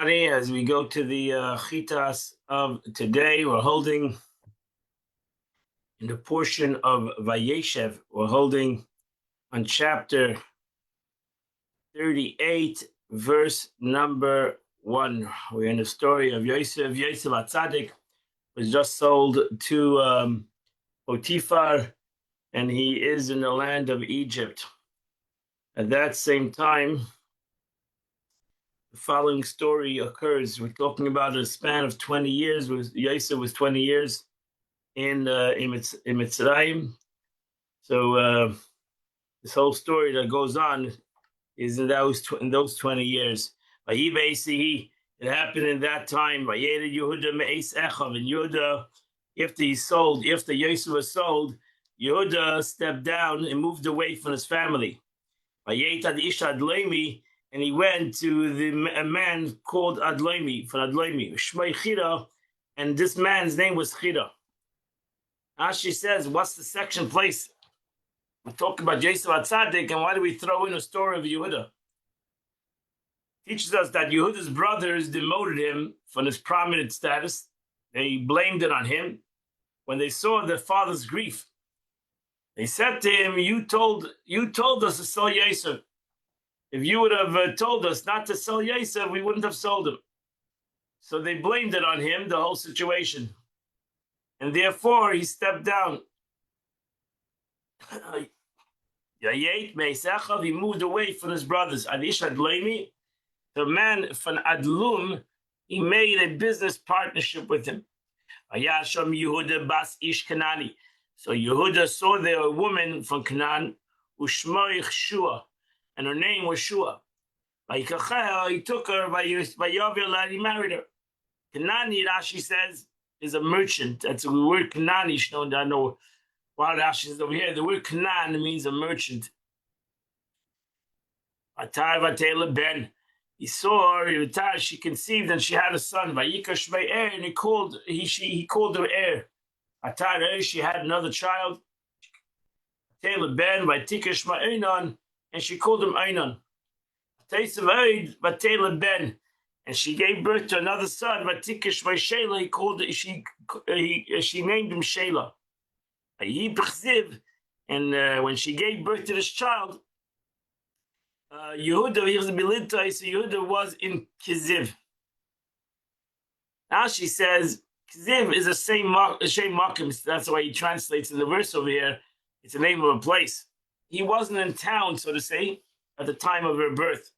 everybody. As we go to the Chitas of today, we're holding in the portion of Vayeshev, we're holding on chapter 38, verse number 1. We're in the story of Yosef. Yosef HaTzadik was just sold to Potiphar, and he is in the land of Egypt. At that same time, the following story occurs. We're talking about a span of 20 years. Yosef was 20 years in Mitzrayim. So this whole story that goes on is in those 20 years. It happened in that time. And Yehuda, after Yosef was sold, Yehuda stepped down and moved away from his family. And he went to a man called Adlomi, from Adlomi, Shmei Chira, and this man's name was Chira. Ashi says, what's the section place? We talk about Yosef HaTzadik, and why do we throw in a story of Yehuda? Teaches us that Yehuda's brothers demoted him from his prominent status. They blamed it on him. When they saw their father's grief, they said to him, you told us to sell Yosef. If you would have told us not to sell Yosef, we wouldn't have sold him. So they blamed it on him, the whole situation. And therefore, he stepped down. He moved away from his brothers. The man from Adlum, he made a business partnership with him. So Yehuda saw there a woman from Canaan, Ushmoich Shua, and her name was Shua. He took her, he married her. Kanani, Rashi says, is a merchant. That's the word Kanani. I know why Rashi is over here. The word Kanan means a merchant. Ben. He saw her, she conceived and she had a son. And he called her Er. She had another child. Ben, and she called him Einon. Ben, and she gave birth to another son. She named him Shelah. And when she gave birth to this child, Yehuda was in Kiziv. Now she says Kiziv is the same makom. That's why he translates in the verse over here. It's the name of a place. He wasn't in town, so to say, at the time of her birth.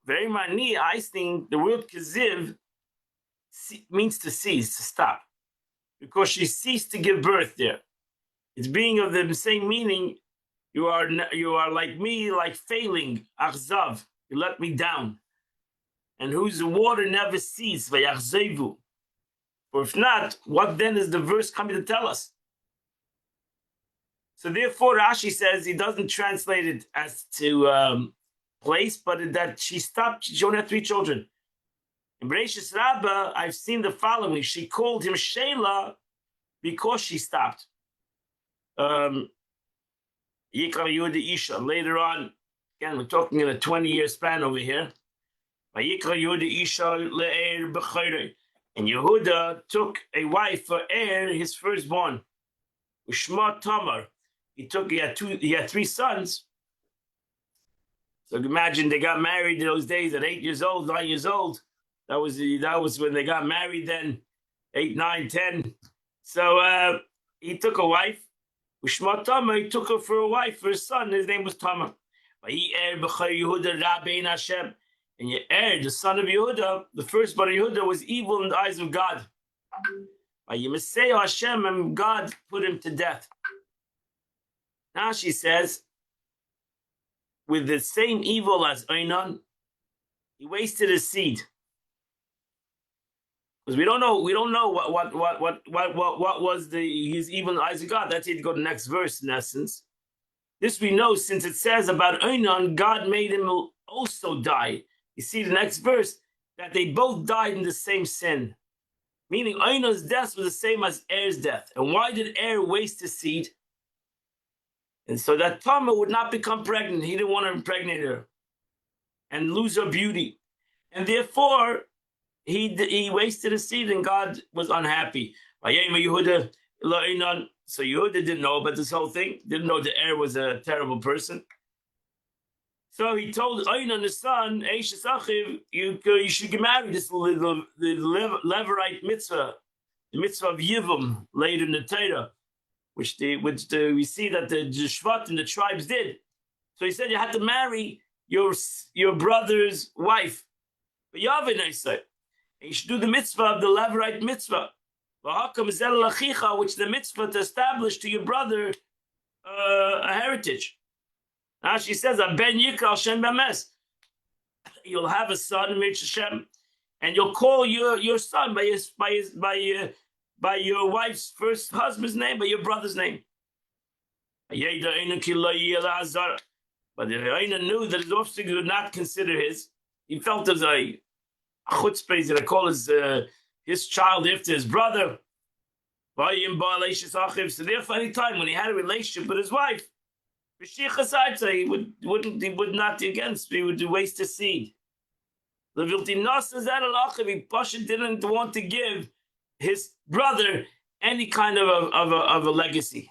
Very mani, I think the word Kiziv means to cease, to stop, because she ceased to give birth there. It's being of the same meaning. You are like me, like failing, achzav. You let me down, and whose water never ceases, vayachzevu. Or if not, what then is the verse coming to tell us? So therefore, Rashi says he doesn't translate it as to place, but that she stopped. She only had 3 children. In Bereshis Rabbah, I've seen the following. She called him Shelah because she stopped. Yikra Yehuda Isha. Later on, again, we're talking in a 20-year span over here. Yikra Yehuda Isha le'er b'chayre. And Yehuda took a wife for Er, his firstborn. Ushma Tamar. He had 3 sons. So imagine they got married in those days at 8 years old, 9 years old. That was when they got married then, 8, 9, 10. So he took a wife. Ushma Tamar, he took her for a wife, for his son. His name was Tamar. And Er, the son of Yehuda, the firstborn of Yehuda, was evil in the eyes of God. Hashem, and God put him to death. Now she says, with the same evil as Einon, he wasted his seed. Because we don't know what was his evil in the eyes of God. That's it. To go to the next verse, in essence. This we know, since it says about Einon, God made him also die. You see the next verse, that they both died in the same sin. Meaning Einon's death was the same as Er's death. And why did Er waste his seed? And so that Tamar would not become pregnant. He didn't want to impregnate her and lose her beauty. and therefore he wasted his seed, and God was unhappy. So Yehuda didn't know about this whole thing, didn't know the heir was a terrible person. So he told Oinon, the son, you should get married. This the Levirate mitzvah, the mitzvah of Yivum, later in the Torah, which we see that the Shvat and the tribes did. So he said you had to marry your brother's wife. But Yavin, I said, you should do the mitzvah of the Levirate mitzvah, which the mitzvah to establish to your brother a heritage. Now she says, "Ben Yikral Shem Bames." You'll have a son, Hashem, and you'll call your son by your wife's first husband's name, by your brother's name. But the Oina knew that his offspring would not consider his. He felt as a chutzpah that I call his child after his brother. So therefore, any time when he had a relationship with his wife, he would not against. He would waste his seed. He didn't want to give his brother any kind of a legacy.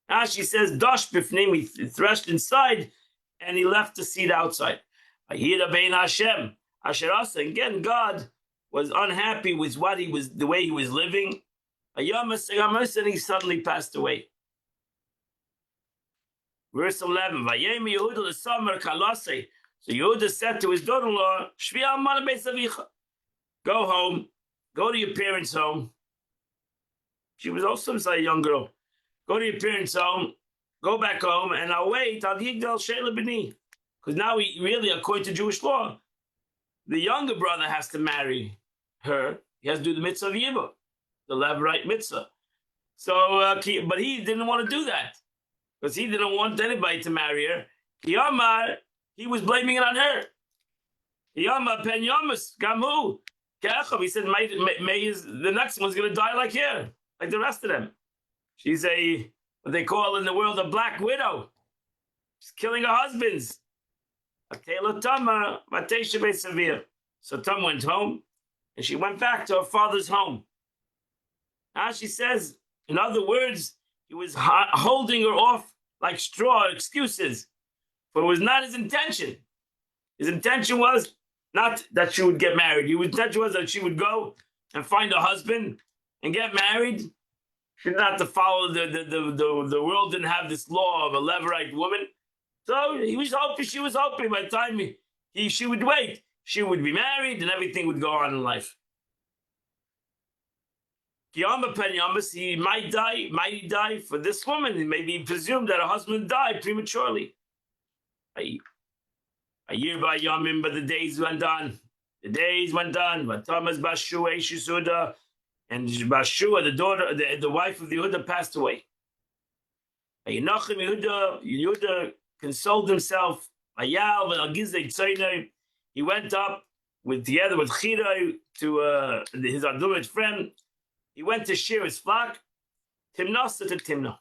Now she says, "Dosh b'fnim," he threshed inside, and he left the seed outside. Again, God was unhappy with the way he was living. And he suddenly passed away. Verse 11. So Yehuda said to his daughter-in-law, go home, go to your parents' home. She was also a young girl. Go to your parents' home, go back home, and I'll wait. Because now really, according to Jewish law, the younger brother has to marry her. He has to do the mitzvah of Yibah, the Levirate mitzvah. So, but he didn't want to do that because he didn't want anybody to marry her. Kiyamar, he was blaming it on her. Kiyamar pen yamas gamu ke'echav. He said, the next one's going to die like her, like the rest of them. She's what they call in the world a black widow. She's killing her husbands. So Tam went home, and she went back to her father's home. Now she says, in other words, he was holding her off like straw excuses, but it was not his intention. His intention was not that she would get married. His intention was that she would go and find a husband and get married. She didn't have to follow the world didn't have this law of a Levirate woman. So she was hoping by the time she would wait, she would be married and everything would go on in life. He might die for this woman. It may be presumed that her husband died prematurely. A year by Yamim, but the days went on. But Thomas Bashua Shisuda and Bashua, the daughter, the wife of the Yehuda, passed away. Yehuda consoled himself. He went up together with Chira to his Adumit friend. He went to shear his flock. Timnasa to Timnah.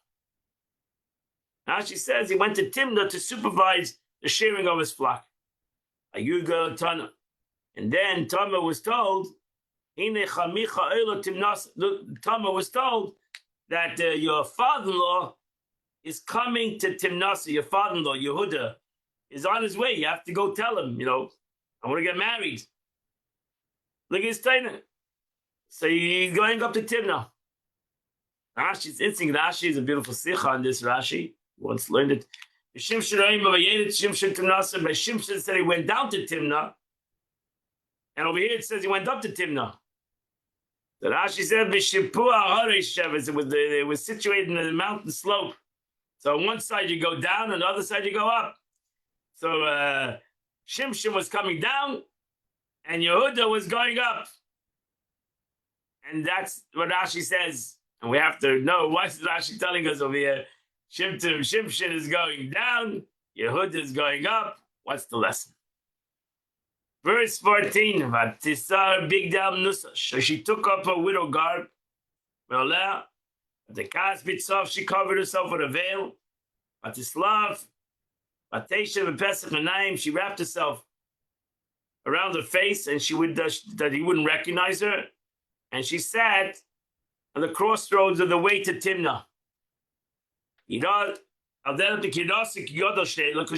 Now she says he went to Timnah to supervise the shearing of his flock. Ayuga Tana. And then Tama was told, Tama was told that your father-in-law is coming to Timnasa. Your father-in-law, Yehuda, is on his way. You have to go tell him, I want to get married. Look at his Taina. So he's going up to Timnah. Rashi's instinct. Rashi is a beautiful sikha on this. Rashi once learned it. Shimshon said he went down to Timnah. And over here it says he went up to Timnah. The Rashi said it was situated in the mountain slope. So on one side you go down, and the other side you go up. So Shimshon was coming down, and Yehuda was going up. And that's what Rashi says. And we have to know, what is Rashi telling us over here? Shimshon is going down, Yehuda is going up. What's the lesson? Verse 14, Vatisar Bigdam Nusa. So she took up her widow garb. The Kas Bitzov, she covered herself with a veil. Vatislav, Vatesha Pesach Menayim, she wrapped herself. around her face, and she would that he wouldn't recognize her. And she sat on the crossroads of the way to Timnah. Because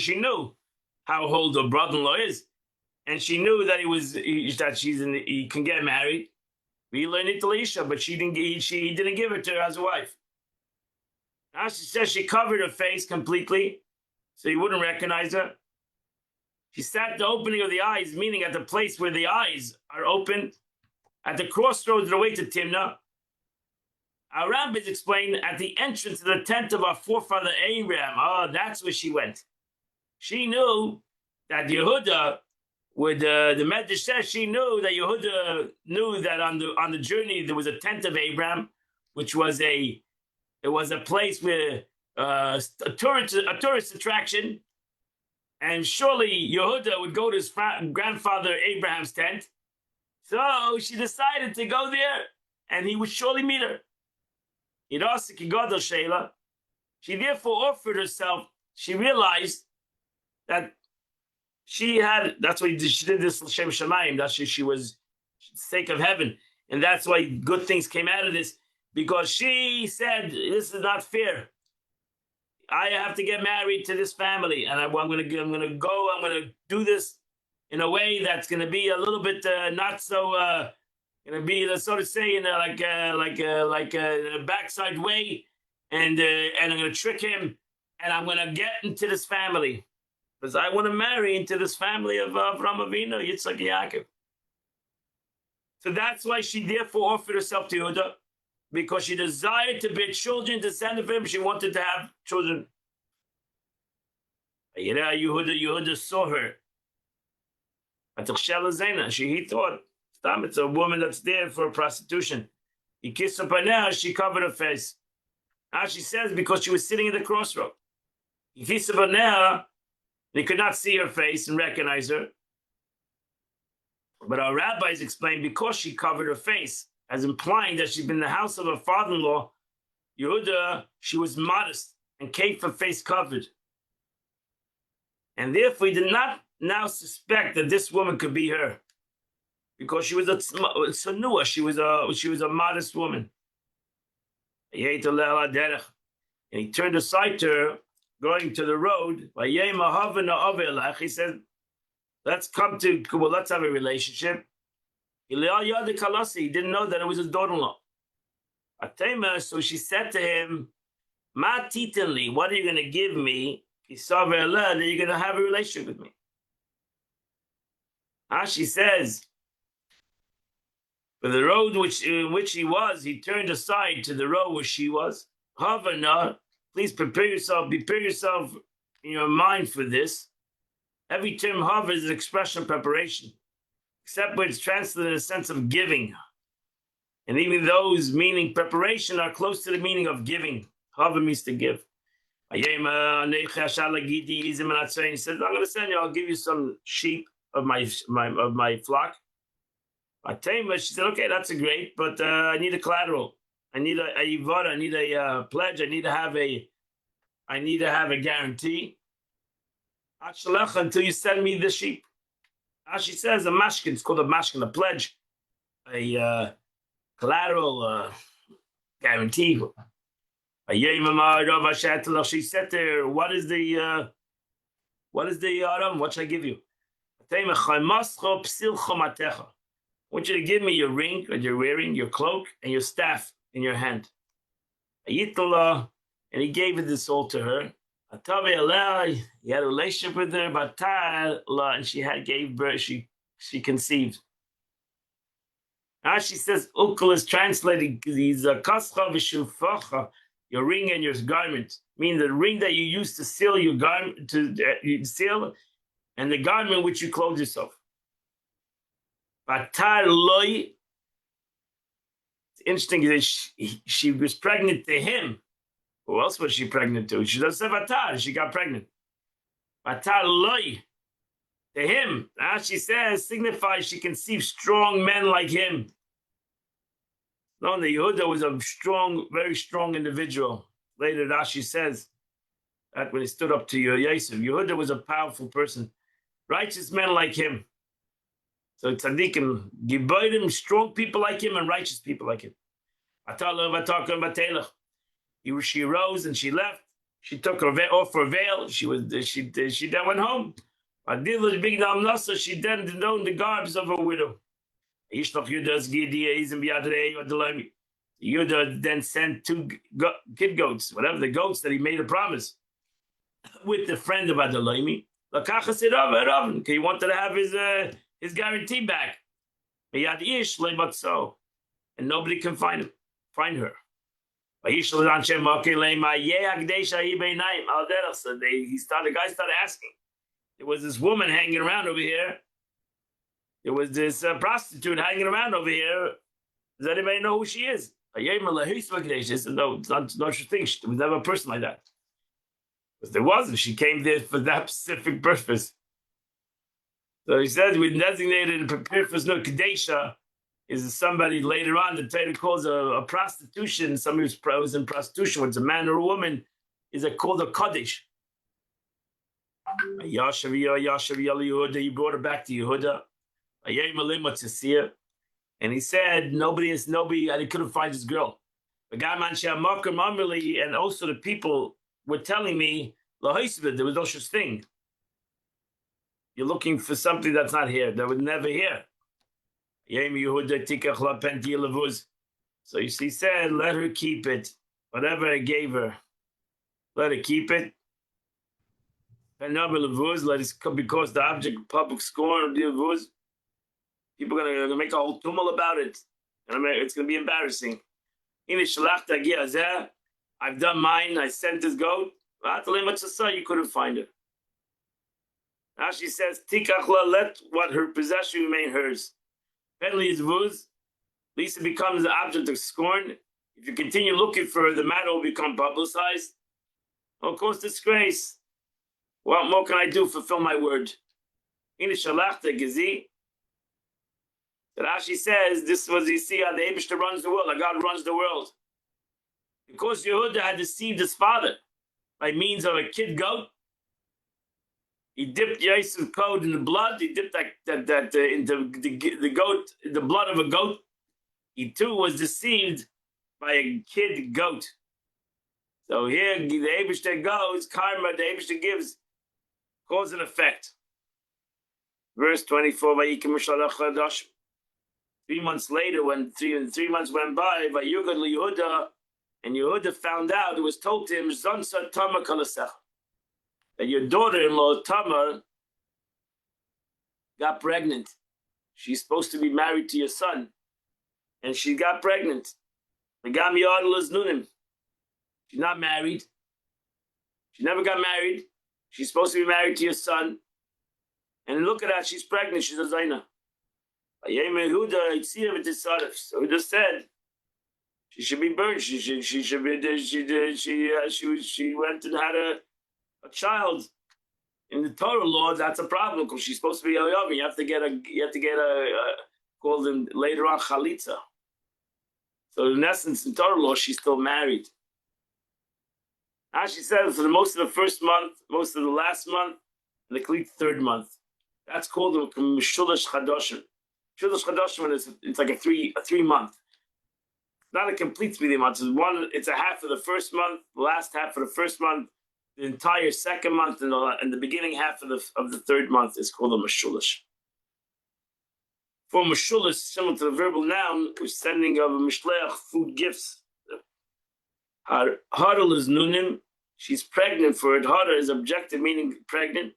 she knew how old her brother-in-law is, and she knew that he can get married. We learned it to Elisha, but she didn't give it to her as a wife. Now she says she covered her face completely, so he wouldn't recognize her. She sat at the opening of the eyes, meaning at the place where the eyes are open, at the crossroads of the way to Timnah. Our rabbis explain at the entrance to the tent of our forefather Abraham. Oh, that's where she went. She knew that Yehuda would. The Medrash says she knew that Yehuda knew that on the journey there was a tent of Abraham, which was a place where a tourist attraction, and surely Yehuda would go to his grandfather Abraham's tent. So she decided to go there, and he would surely meet her. She therefore offered herself. She realized that that's why she did this Shem Shamayim. That's why she was sake of heaven. And that's why good things came out of this, because she said, this is not fair. I have to get married to this family, and I'm going to do this in a way that's going to be a little bit not so going to be, so to say, in a backside way, and I'm going to trick him, and I'm going to get into this family, because I want to marry into this family of Avraham Avinu, Yitzchak, Yaakov. So that's why she therefore offered herself to Yehuda, because she desired to bear children, descended from him. She wanted to have children. Yehuda saw her. He thought, it's a woman that's there for prostitution. He kissed her panah, she covered her face. Now she says, because she was sitting at the crossroad. He kissed her panah, and he could not see her face and recognize her. But our rabbis explained, because she covered her face, as implying that she'd been in the house of her father-in-law, Yehuda, she was modest and kept her face covered. And therefore, he did not now suspect that this woman could be her, because she was a tsanua, she was a modest woman. And he turned aside to her, going to the road. He said, let's have a relationship. He didn't know that it was his daughter-in-law. So she said to him, Ma titanli, what are you going to give me? That you're going to have a relationship with me. She says, for the road in which he was, he turned aside to the road where she was. Havana, please prepare yourself in your mind for this. Every term hava is an expression of preparation, except when it's translated in a sense of giving. And even those meaning preparation are close to the meaning of giving. Hava means to give. He says, I'm going to send you, I'll give you some sheep of my flock. She said, okay, that's great, but I need a collateral. I need a yivara, I need a pledge, I need to have a guarantee. Until you send me the sheep. She says a mashkin, it's called a mashkin, a pledge, a collateral guarantee. She said to her, what is the aram? What should I give you? I want you to give me your ring that you're wearing, your cloak, and your staff in your hand. And he gave this all to her. He had a relationship with her, and she gave birth, she conceived. Now she says, Ukul is translating these kascha v'shufacha, your ring and your garment, meaning the ring that you use to seal your garment, seal, and the garment which you clothe yourself. It's interesting that she was pregnant to him. Who else was she pregnant to? She doesn't have atar. She got pregnant. Atar loy to him. Now she says signifies she conceived strong men like him. No, the Yehuda was a strong, very strong individual. Later, Rashi says that when he stood up to Yosef, Yehuda was a powerful person. Righteous men like him. So tzaddikim, giborim, strong people like him and righteous people like him. She rose and she left. She took her off her veil. She then went home. She then donned the garbs of a widow. Yehuda then sent two kid goats, whatever the goats that he made a promise with the friend of Adalaimi. He wanted to have his guarantee back. And nobody can find her. So he started asking. There was this woman hanging around over here. There was this prostitute hanging around over here. Does anybody know who she is? No, it's not such thing. There was never a person like that. Because there wasn't. She came there for that specific purpose. So he says we designated and prepared for no Kadesha is somebody later on, the Torah calls a prostitution, somebody who's in prostitution, whether it's a man or a woman, is called a Kaddish. He brought her back to Yehuda. And he said, nobody, I couldn't find this girl. And also the people were telling me, there was no such thing. You're looking for something that's not here, that was never here. So he said, let her keep it. Whatever I gave her, let her keep it. Let it because the object of public scorn of the Levuz. People are going to make a whole tumult about it. It's going to be embarrassing. I've done mine. I sent this goat. You couldn't find her. Now she says, let what her possession remain hers. Penalty is vuz. Lisa becomes the object of scorn. If you continue looking for her, the matter will become publicized. Of course, disgrace. What more can I do? Fulfill my word. In the Shalachta Gezi, Rashi says, this was you see how the Eibishter runs the world, how God runs the world. Because Yehuda had deceived his father by means of a kid goat, he dipped Yosef's coat in the blood. He dipped into the goat, the blood of a goat. He too was deceived by a kid goat. So here the Eibishter goes, karma, the Eibishter gives, cause and effect. Verse 24, 3 months later, when 3 months went by, Vayugad Yehuda, and Yehuda found out, it was told to him, Zonsa Tamar Kalasech, that your daughter-in-law, Tamar, got pregnant. She's supposed to be married to your son. And she got pregnant. She's not married. She never got married. She's supposed to be married to your son. And look at that, she's pregnant. She's a Zaina. So he just said, she should be burned. She went and had a child. In the Torah law, that's a problem because she's supposed to be Yoyov. You have to get a called in later on Chalitza. So in essence, in Torah law, she's still married. As she said, for most of the first month, most of the last month, and the complete third month. That's called a Mishudash Chadoshim. Mishudash Chadoshim is it's like a three month. Not a complete 3 months. It's a half of the first month, the last half of the first month, the entire second month, and the beginning half of the third month is called a Mishudash. For Mishudash, similar to the verbal noun, we're sending of a Mishleach food gifts. Hadal is Nunim. She's pregnant for it. Hadar is objective, meaning pregnant.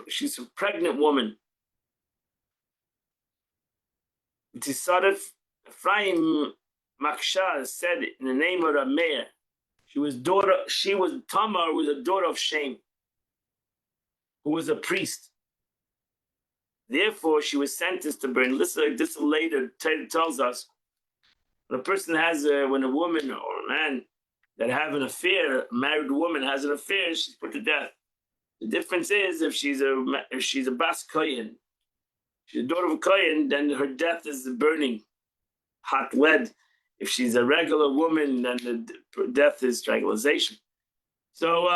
She's a pregnant woman. Tisaref Ephraim Maksha said in the name of Rameir. Tamar was a daughter of Shem, who was a priest. Therefore, she was sentenced to burn. This later tells us when a person has when a woman or a man that have an affair, a married woman has an affair, she's put to death. The difference is if she's a bas kohen, she's a daughter of a kohen, then her death is burning, hot lead. If she's a regular woman, then the death is strangulation. So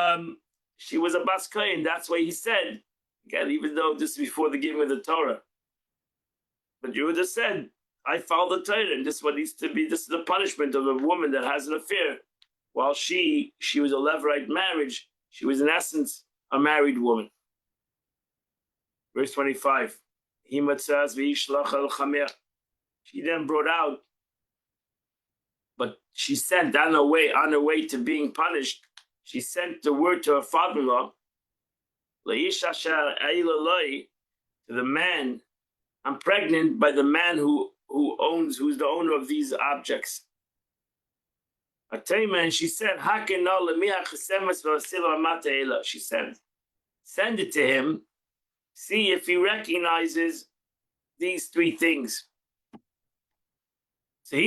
she was a bas kohen. That's why he said, again, even though this is before the giving of the Torah, But Yehuda said, I follow the Torah, and this is what needs to be. This is the punishment of a woman that has an affair. While she was a Levirate marriage, she was in essence a married woman. Verse 25. She then brought out, but she sent on her way to being punished. She sent the word to her father-in-law, to the man, I'm pregnant by the man who's the owner of these objects. And she said, she said, send it to him, see if he recognizes these three things. So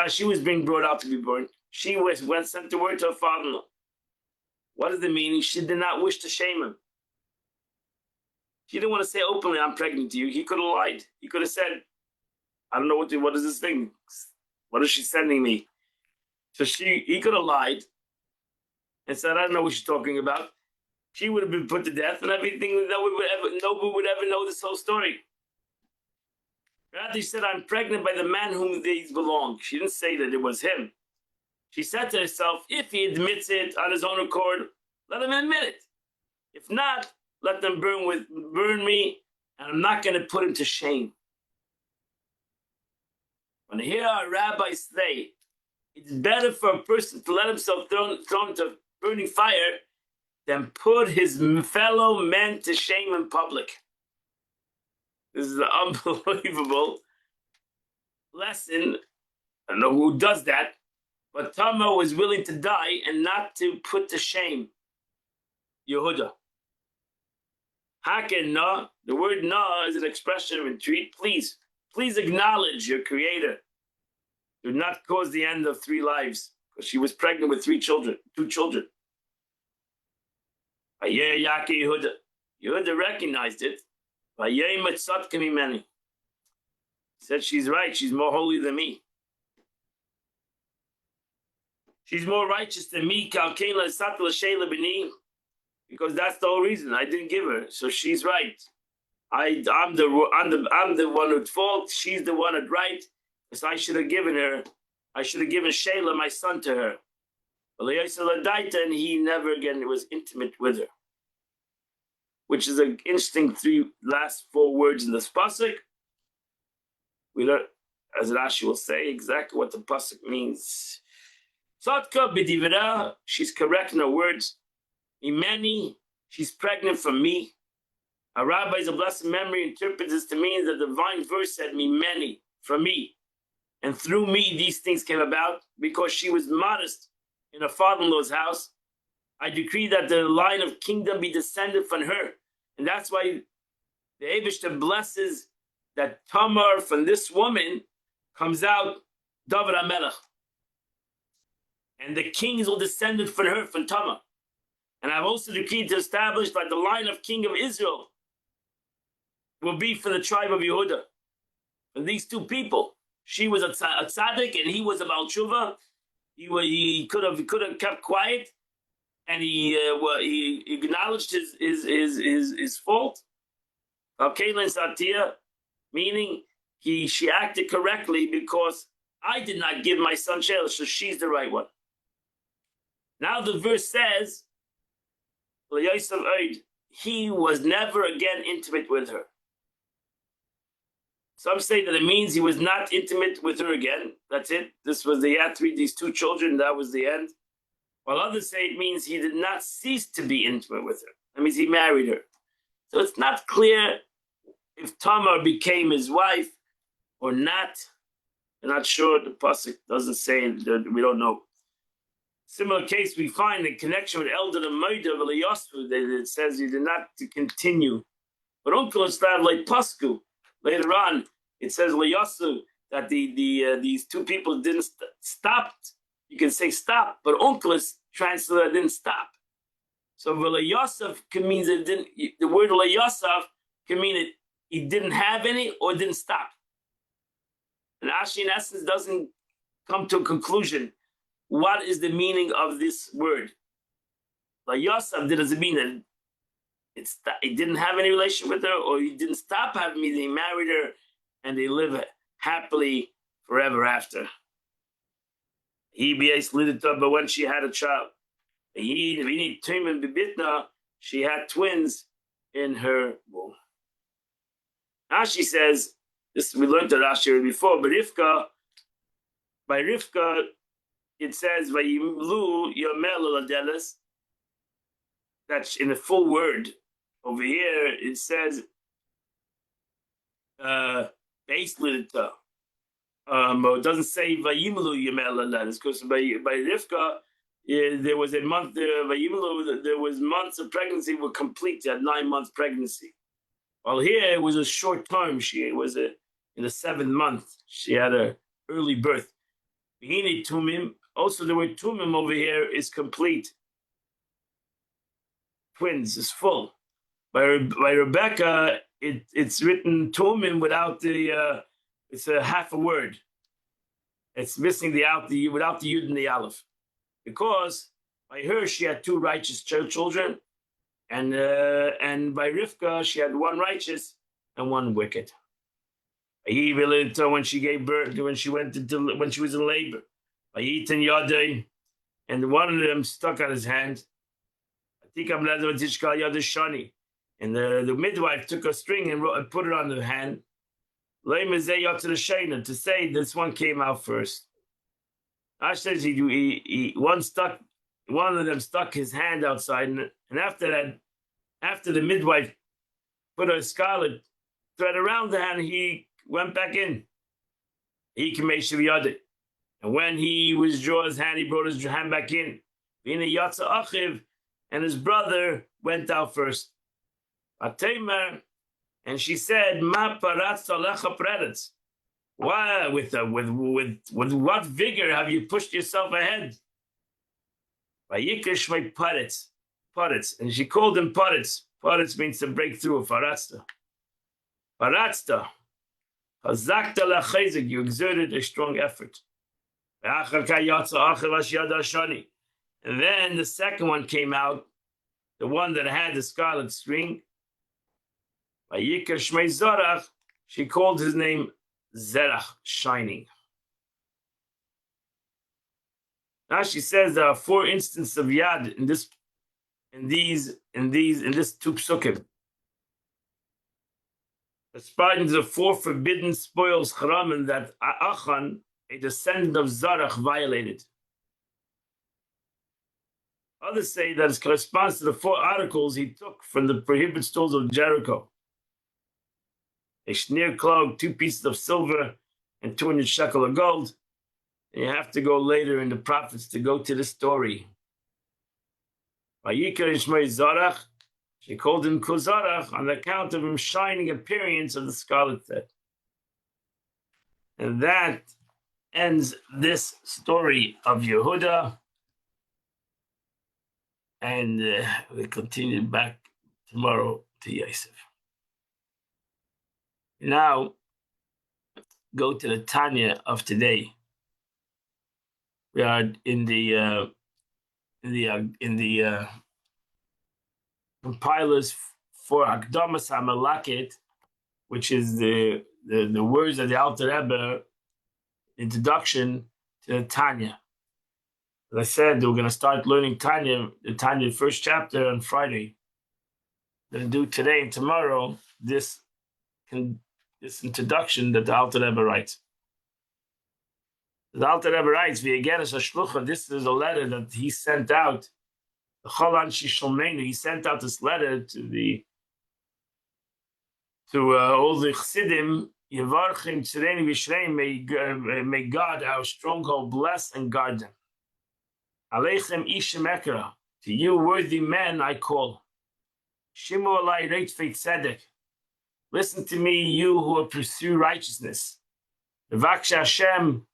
she was being brought out to be born. She went sent the word to her father-in-law. What is the meaning? She did not wish to shame him. She didn't want to say openly, I'm pregnant to you. He could have lied. He could have said, I don't know what is this thing? What is she sending me? So he could have lied and said, I don't know what she's talking about. She would have been put to death and everything. Nobody would ever know this whole story. Rather, she said, I'm pregnant by the man whom these belong. She didn't say that it was him. She said to herself, if he admits it on his own accord, let him admit it. If not, let them burn me, and I'm not going to put him to shame. When I hear our rabbis say, it's better for a person to let himself thrown into burning fire than put his fellow men to shame in public. This is an unbelievable lesson. I don't know who does that, but Tamar was willing to die and not to put to shame Yehuda. Haken na, the word na is an expression of entreat. Please acknowledge your creator. Do not cause the end of 3 lives, because she was pregnant with 2 children. Yehuda recognized it. He said, she's right, she's more holy than me. She's more righteous than me, because that's the whole reason I didn't give her. So she's right. I'm the one at fault. She's the one at right. Because I should have given Shayla, my son, to her. And he never again was intimate with her. Which is an interesting last 4 words in this pasuk. We learn, as Rashi will say, exactly what the pasuk means. Tzadka b'divra, she's correct in her words. Imeni, she's pregnant from me. A rabbi's of blessed memory interprets this to mean that the divine verse said, Mimeni, from me. And through me, these things came about because she was modest in her father-in-law's house. I decree that the line of kingdom be descended from her. And that's why the Eibishter blesses that Tamar from this woman comes out David HaMelech. And the kings will descend from her, from Tamar. And I've also decreed to establish that the line of king of Israel will be for the tribe of Yehuda. And these 2 people, she was a tzaddik and he was a Baal Tshuva. He could have kept quiet, and he acknowledged his fault. Al-Kailin Satya, meaning she acted correctly because I did not give my son Shelah, so she's the right one. Now the verse says, he was never again intimate with her. Some say that it means he was not intimate with her again. That's it. This was these 2 children. That was the end. While others say it means he did not cease to be intimate with her. That means he married her. So it's not clear if Tamar became his wife or not. I'm not sure. The pasuk doesn't say. We don't know. Similar case we find in connection with Eldad and Moida of Eliyasu, that it says he did not continue. But Uncle Islav like Pasku. Later on, it says Eliyasu that these 2 people didn't stop. You can say stop, but Onkelos translated didn't stop. So Eliyasav can mean it didn't. The word Eliyasav can mean he didn't have any or didn't stop. And Ashi, in essence, doesn't come to a conclusion. What is the meaning of this word? Eliyasav, does it mean that he didn't have any relation with her, or he didn't stop having me? He married her, and they live happily forever after. But when she had a child, she had twins in her womb. Rashi says, this we learned that Rashi before, but by Rivka, it says, Vayimlu Yomel Ladelis. That's in the full word. Over here, it says, base Lidita. It doesn't say Vayimlu Yomel Ladelis, because by Rivka, there was a month, Vayimlu, there was months of pregnancy were complete. She had 9 months pregnancy. While here, it was a short term. She was in the 7th month. She had an early birth. Also, the word tumim over here is complete. Twins is full. By Rebecca, it's written tumim without the. It's a half a word. It's missing without the yud and the aleph, because by her she had 2 righteous children, and by Rivka she had 1 righteous and 1 wicked. When she gave birth, when she was in labor, and one of them stuck on his hand. And the midwife took a string and put it on the hand, to say this one came out first. Ash says one of them stuck his hand outside, and after the midwife put a scarlet thread around the hand, he went back in. He can make it. And when he withdrew his hand, he brought his hand back in. And his brother went out first. And she said, "Ma paratz alecha predetz." Why, with what vigor have you pushed yourself ahead? Vayikrish my paretz, and she called him paretz. Paretz means to break through. Paratzta. Hazakta lachayzik. You exerted a strong effort. And then the second one came out, the one that had the scarlet string. Vayikar Shmei Zerach, she called his name Zerach, shining. Now she says there are 4 instances of yad in this 2 psukim. Despite the 4 forbidden spoils charamin that Achan, a descendant of Zerach, violated. Others say that it corresponds to the 4 articles he took from the prohibited stores of Jericho: a shnir clog, 2 pieces of silver, and 200 shekel of gold. And you have to go later in the prophets to go to the story. Vayikar Ishmael Zarach, she called him Kozarach on account of him shining appearance of the scarlet thread. And that ends this story of Yehuda. And we continue back tomorrow to Yosef. Now, go to the Tanya of today. We are in the compilers for Akdamas HaMalakit, which is the words of the Alter Rebbe introduction to the Tanya. As I said, we're going to start learning the Tanya first chapter on Friday. We're going to do today and tomorrow this introduction that the Alter Rebbe writes. The Alter Rebbe writes, this is a letter that he sent out. He sent out this letter to all the Chassidim. May God, our stronghold, bless and guard them. Aleichem Ishim Ekra, to you worthy men I call. Shimu alai reitfei tzedek. Listen to me, you who pursue righteousness. Vaksha Hashem,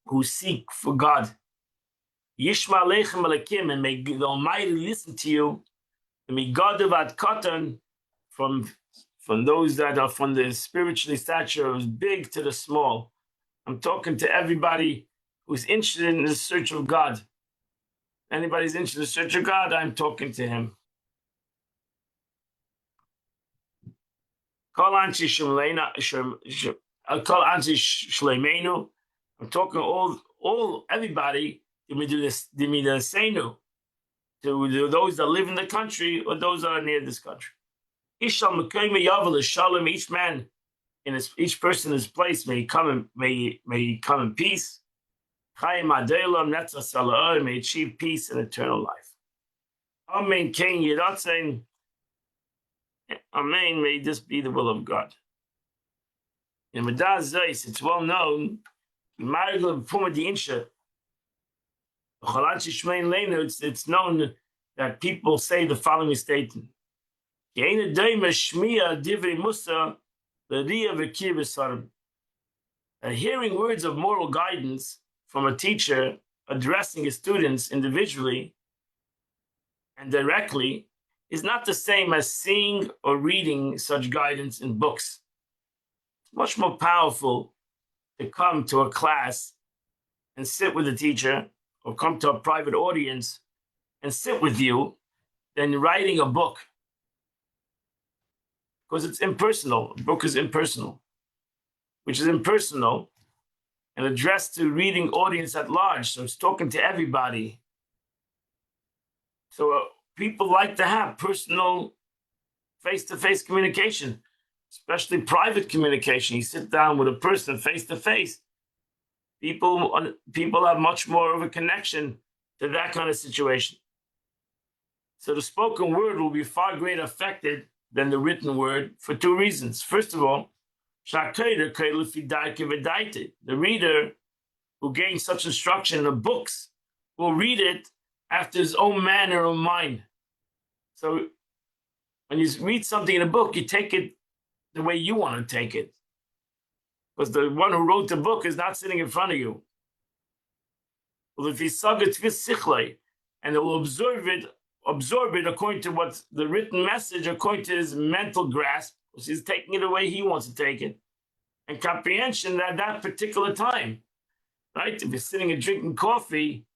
who seek for God. Yishma Aleichem Alekim, and may the Almighty listen to you. And may God avad katan, from those that are from the spiritually stature of big to the small. I'm talking to everybody who's interested in the search of God. Anybody's interested in the search of God, I'm talking to him. I call Ansi Shleimenu. I'm talking everybody. We do this. They mean the Seinu to those that live in the country or those that are near this country. Each man each person in his place may come in peace. May achieve peace and eternal life. Amen. King, you're not saying Amen. May this be the will of God. In Medaz Zeis, it's well known. It's known that people say the following statement. Hearing words of moral guidance from a teacher addressing his students individually and directly is not the same as seeing or reading such guidance in books. It's much more powerful to come to a class and sit with a teacher or come to a private audience and sit with you than writing a book. Because it's impersonal. A book is impersonal, which is impersonal and addressed to reading audience at large. So it's talking to everybody. So people like to have personal face-to-face communication, especially private communication. You sit down with a person face-to-face. People have much more of a connection to that kind of situation. So the spoken word will be far greater affected than the written word for two reasons. First of all, the reader who gains such instruction in the books will read it after his own manner of mind. So when you read something in a book, you take it the way you want to take it. Because the one who wrote the book is not sitting in front of you. Well, if he's and it will absorb it according to what the written message, according to his mental grasp, which is taking it the way he wants to take it, and comprehension at that particular time, right? If you're sitting and drinking coffee,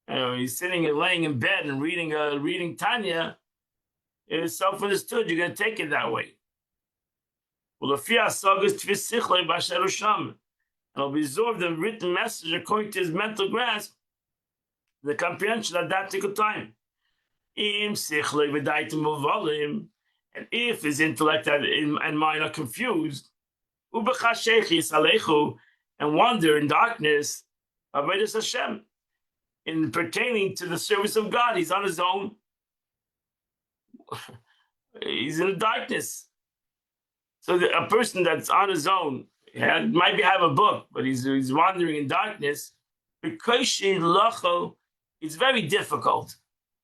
you're sitting and laying in bed and reading Tanya, it's self-understood. You're going to take it that way. Well, and it'll be absorbed the written message according to his mental grasp, the comprehension at that particular time. And if his intellect and mind are confused, and wander in darkness, in pertaining to the service of God, he's on his own. He's in the darkness. So a person that's on his own might have a book, but he's wandering in darkness. Because it's very difficult.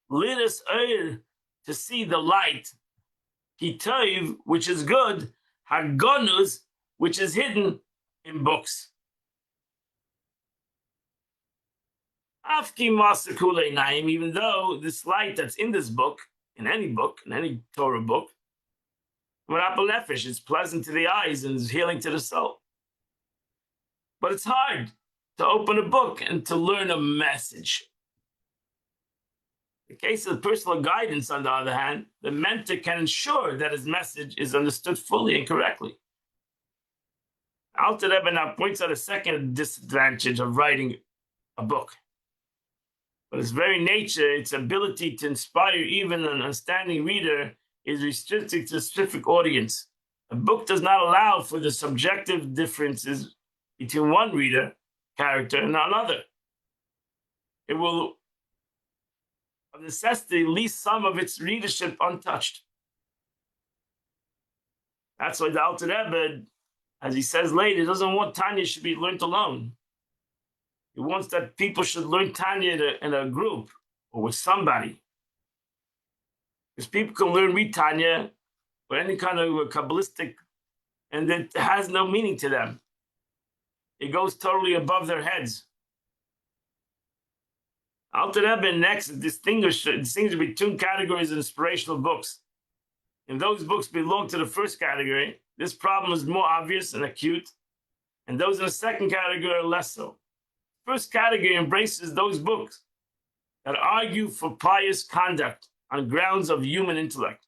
Let us to see the light. Kitov, which is good, Hagonus, which is hidden in books. Even though this light that's in this book, in any Torah book, it's pleasant to the eyes and is healing to the soul. But it's hard to open a book and to learn a message. In the case of personal guidance, on the other hand, the mentor can ensure that his message is understood fully and correctly. Alter Rebbe now points out a second disadvantage of writing a book. But its very nature, its ability to inspire even an understanding reader, is restricted to a specific audience. A book does not allow for the subjective differences between one reader character and another. It will, of necessity, leave some of its readership untouched. That's why the Alter Rebbe, as he says later, doesn't want Tanya should be learned alone. He wants that people should learn Tanya in a group or with somebody. Because people can read Tanya or any kind of Kabbalistic, and it has no meaning to them. It goes totally above their heads. Alter Rebbe next distinguishes between two categories of inspirational books. And those books belong to the first category. This problem is more obvious and acute. And those in the second category are less so. First category embraces those books that argue for pious conduct on grounds of human intellect.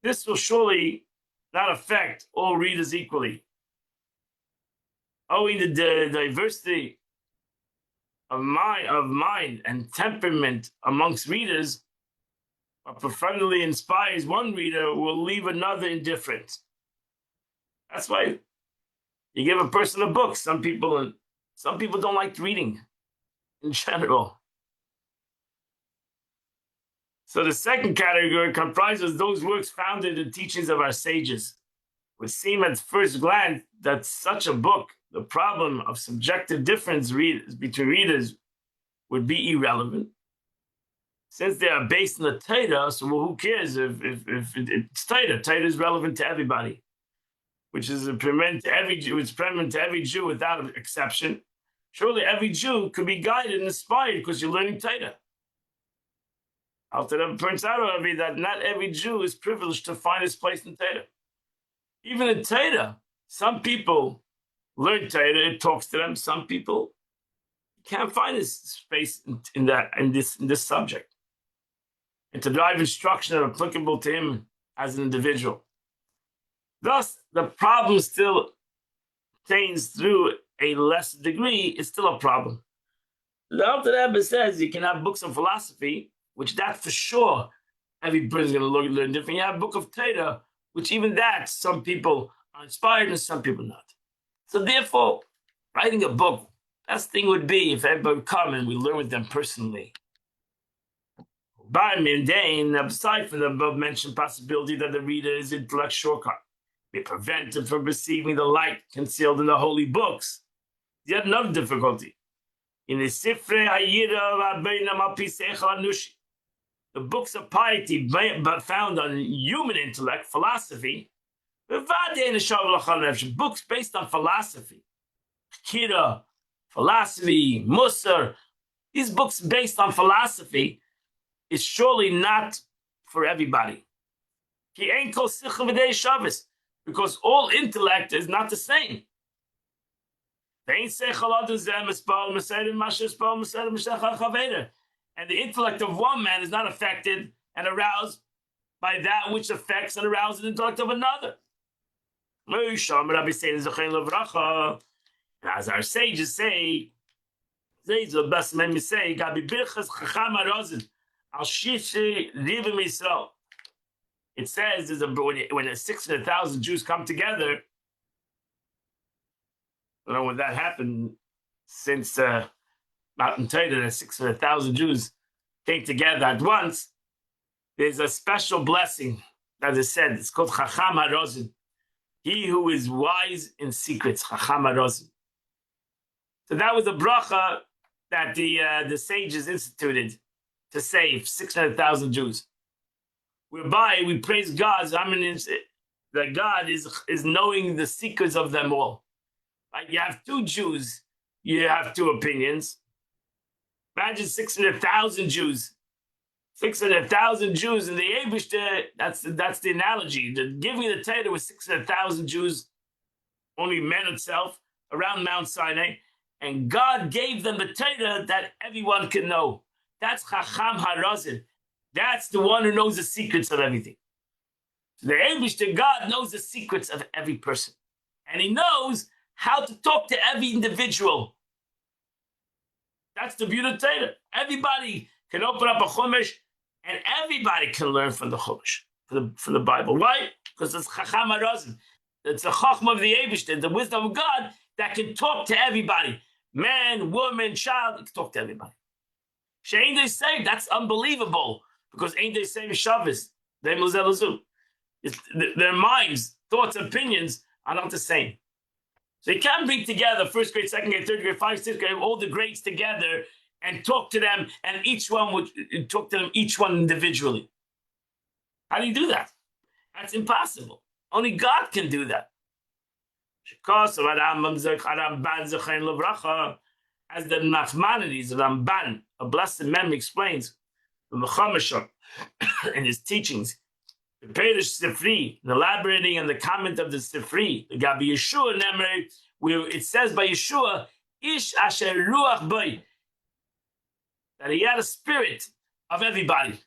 This will surely not affect all readers equally. Owing to the diversity of mind and temperament amongst readers, what profoundly inspires one reader will leave another indifferent. That's why you give a person a book. Some people don't like reading in general. So the second category comprises those works founded in teachings of our sages. It would seem at first glance that such a book, the problem of subjective difference between readers, would be irrelevant. Since they are based on the Torah, so who cares if it's Torah? Torah is relevant to everybody, which is permanent to every Jew. It's permanent to every Jew without exception. Surely every Jew could be guided and inspired because you're learning Torah. Alter Rebbe points out, however, that not every Jew is privileged to find his place in Torah. Even in Torah, some people learn Torah; it talks to them. Some people can't find his space in this subject, and to derive instruction that are applicable to him as an individual. Thus, the problem still attains through a less degree is still a problem. The Alter Rebbe says you can have books of philosophy, which that for sure every person's going to learn different. You have a book of Torah, which even that some people are inspired and some people not. So therefore, writing a book, best thing would be if everybody would come and we learn with them personally. By mundane, aside from the above-mentioned possibility that the reader's intellect shortcut may prevent him from receiving the light concealed in the holy books, yet another difficulty. In the Sifrei Hayira Anushi, the books of piety but found on human intellect, philosophy, books based on philosophy, Kira, philosophy, Musar, these books based on philosophy is surely not for everybody. Because all intellect is not the same. And the intellect of one man is not affected and aroused by that which affects and arouses the intellect of another. As our sages say, it says when 600,000 Jews come together, I don't know when that happened since Mountain Torah, that 600,000 Jews came together at once. There's a special blessing, as I said, it's called Chacham HaRozin. He who is wise in secrets, Chacham HaRozin. So that was a bracha that the sages instituted to save 600,000 Jews, whereby we praise God. That God is knowing the secrets of them all. Like you have two Jews, you have two opinions. Imagine 600,000 Jews. 600,000 Jews in the Eibishter, that's the analogy. The giving the Torah was 600,000 Jews, only men itself, around Mount Sinai. And God gave them the Torah that everyone can know. That's Chacham HaRozin. That's the one who knows the secrets of everything. The Eibishter, God knows the secrets of every person. And he knows how to talk to every individual. That's the beauty of Torah. Everybody can open up a Chumash and everybody can learn from the Chumash, from the Bible. Why? Because it's Chacham HaRozin. It's the Chachma of the Eibishter, the wisdom of God that can talk to everybody. Man, woman, child, it can talk to everybody. She'ain they say, that's unbelievable. Because ain't they say Shabbos, their minds, thoughts, opinions are not the same. So you can't bring together first grade, second grade, third grade, 5th, 6th grade, all the grades together and talk to them, and each one would talk to them, each one individually. How do you do that? That's impossible. Only God can do that. As the Nachmanides, Ramban, a blessed memory, explains from the Chamashah in his teachings, the Perish Sifri, elaborating on the comment of the Sifri, the Gabi Yeshua, where it says by Yeshua, Ish Asher Ruach Boy, that he had a spirit of everybody.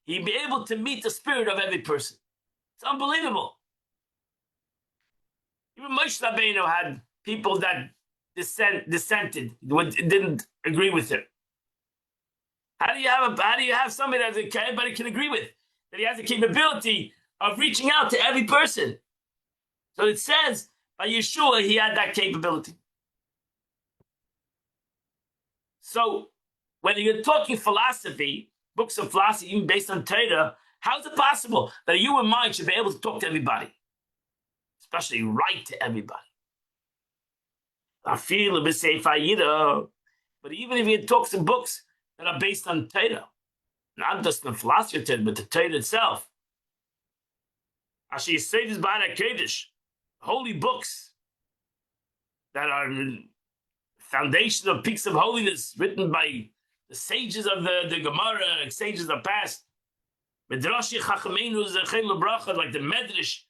he'd be able to meet the spirit of every person. It's unbelievable. Even Moshe Rabbeinu had people that dissented, didn't agree with him. How do you have somebody that everybody can agree with? That he has the capability of reaching out to every person. So it says by Yeshua he had that capability. So when you're talking philosophy, books of philosophy, even based on Torah, how is it possible that a human mind should be able to talk to everybody, especially write to everybody? I feel a bit safe, but even if he talks in books that are based on Torah, not just the philosophy of Torah, but the Torah itself. Actually, say this by the Kodesh, holy books that are foundation of peaks of holiness, written by the sages of the Gemara, sages of the past. Midrashi Chachamenu Zechel Bracha, like the Medrash,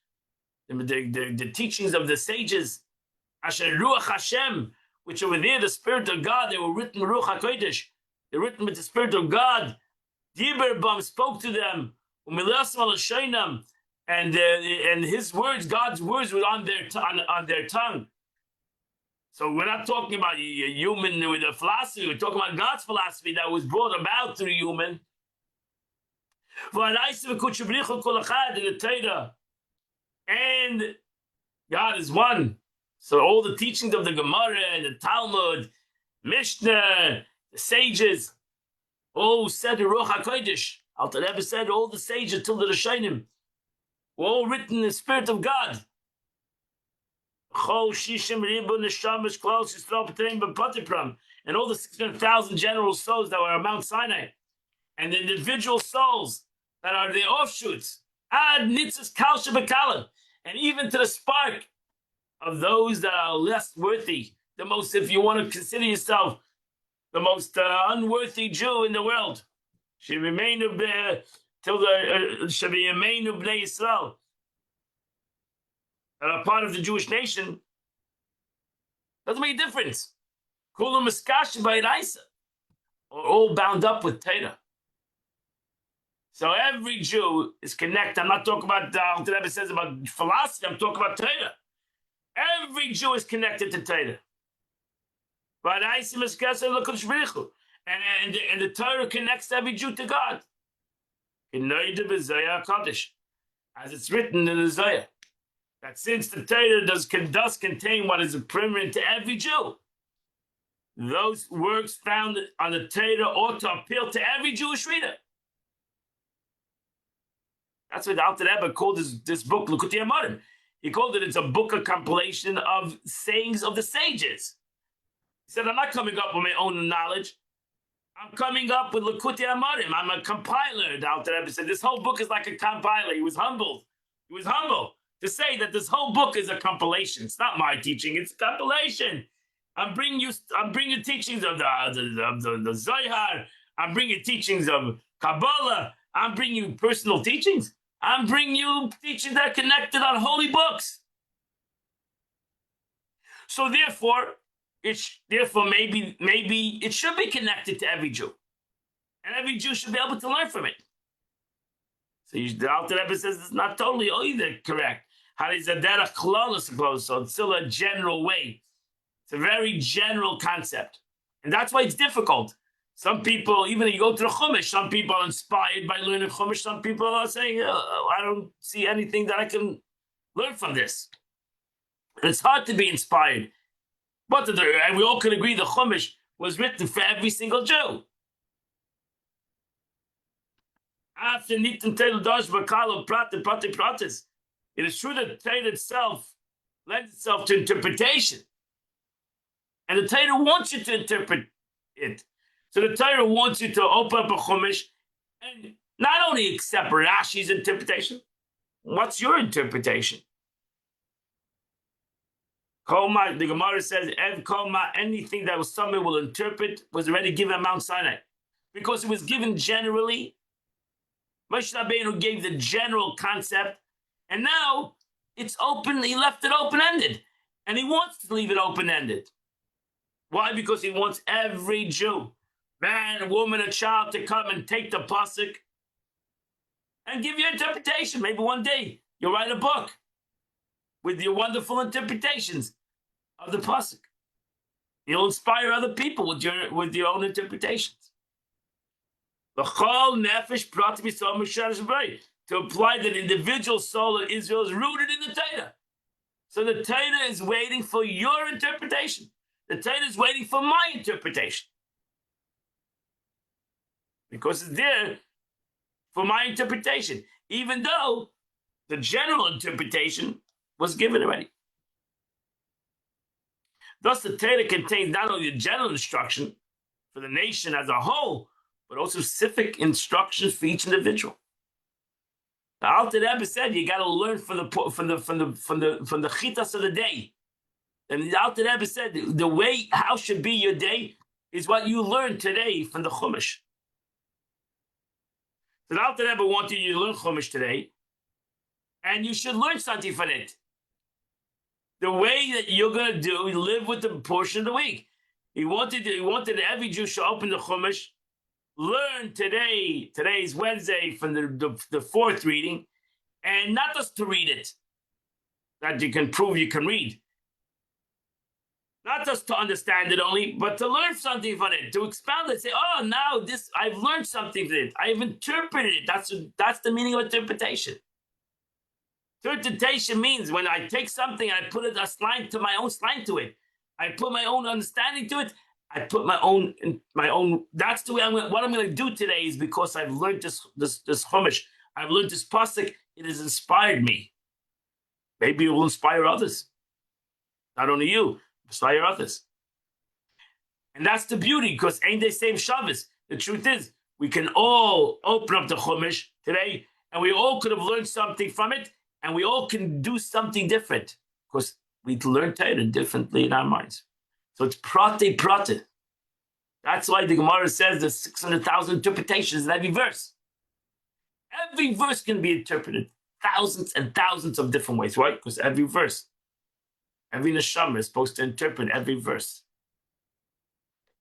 the teachings of the sages. Asher Ruach Hashem, which over there, the Spirit of God, they were written Ruach HaKodesh. They're written with the Spirit of God. Diber Bam spoke to them. And his words, God's words, were on their tongue. So we're not talking about a human with a philosophy. We're talking about God's philosophy that was brought about through human. And God is one. So all the teachings of the Gemara and the Talmud, Mishnah, the sages, all said in Ruach HaKodesh. Alter Rebbe said all the sages till the Rishonim were all written in the Spirit of God. And all the 600,000 general souls that were on Mount Sinai, and the individual souls that are the offshoots, ad nitzis kalsha bekalim, and even to the spark of those that are less worthy, the most, if you want to consider yourself the most unworthy Jew in the world, till the Shevimenu Bnei Yisrael, that are part of the Jewish nation, doesn't make a difference. Kulam Miskash by Raisa, are all bound up with Torah. So every Jew is connected. I'm not talking about what the Rebbe says about philosophy. I'm talking about Torah. Every Jew is connected to Torah. But Raisa Miskash LaKadosh Baruch Hu, and the Torah connects every Jew to God. In Noida B'Zohar Kodesh, as it's written in the Zohar, that since the Torah does contain what is permanent to every Jew, those works found on the Torah ought to appeal to every Jewish reader. That's what the Alter Rebbe called this book, Likutei Amarim. He called it's a book, a compilation of sayings of the sages. He said, I'm not coming up with my own knowledge. I'm coming up with Likutei Amarim. I'm a compiler, the Alter Rebbe said. This whole book is like a compiler. He was humbled. He was humble to say that this whole book is a compilation. It's not my teaching. It's a compilation. I'm bringing you teachings of the Zohar. I'm bringing you teachings of Kabbalah. I'm bringing you personal teachings. I'm bringing you teachings that are connected on holy books. So therefore, maybe it should be connected to every Jew, and every Jew should be able to learn from it. So the Alter Rebbe says it's not totally either correct. So it's still a general way. It's a very general concept, and that's why it's difficult. Some people, even if you go to the Chumash, some people are inspired by learning Chumash. Some people are saying, I don't see anything that I can learn from this. And it's hard to be inspired. But and we all can agree the Chumash was written for every single Jew. It is true that Torah itself lends itself to interpretation. And the Torah wants you to interpret it. So the Torah wants you to open up a Chumash and not only accept Rashi's interpretation. What's your interpretation? Kolma, the Gemara says, Ev Kolma, anything that someone will interpret was already given at Mount Sinai. Because it was given generally. Moshe Rabbeinu gave the general concept, and now it's open, he left it open-ended. And he wants to leave it open-ended. Why? Because he wants every Jew, man, woman, and child, to come and take the pasuk and give your interpretation. Maybe one day you'll write a book with your wonderful interpretations of the pasuk. You'll inspire other people with your own interpretations. The whole nefesh brought to be so to apply that individual soul of Israel is rooted in the Torah. So the Torah is waiting for your interpretation. The Torah is waiting for my interpretation. Because it's there for my interpretation, even though the general interpretation was given already. Thus, the Torah contains not only the general instruction for the nation as a whole, but also specific instructions for each individual. The Alter Rebbe said you got to learn from the chitas of the day. And the Alter Rebbe said the way how should be your day is what you learn today from the Chumash. So the Alter Rebbe wanted you to learn Chumash today, and you should learn something from it. The way that you're going to do, live with the portion of the week. He wanted every Jew should open the Chumash, learn today. Today's Wednesday from the fourth reading, and not just to read it, that you can prove you can read. Not just to understand it only, but to learn something from it, to expound it. Say, oh, now this I've learned something from it. I've interpreted it. That's the meaning of interpretation. Interpretation means when I take something and I put a slang to my own slang to it. I put my own understanding to it. I put my own. That's the way what I'm going to do today is because I've learned this Chumash. I've learned this pasuk. It has inspired me. Maybe it will inspire others. Not only you, inspire others. And that's the beauty, because ain't they same Shabbos? The truth is, we can all open up the Chumash today, and we all could have learned something from it, and we all can do something different, because we learn Torah differently in our minds. So it's prate. That's why the Gemara says there's 600,000 interpretations in every verse. Every verse can be interpreted thousands and thousands of different ways, right? Because every verse, every neshama is supposed to interpret every verse.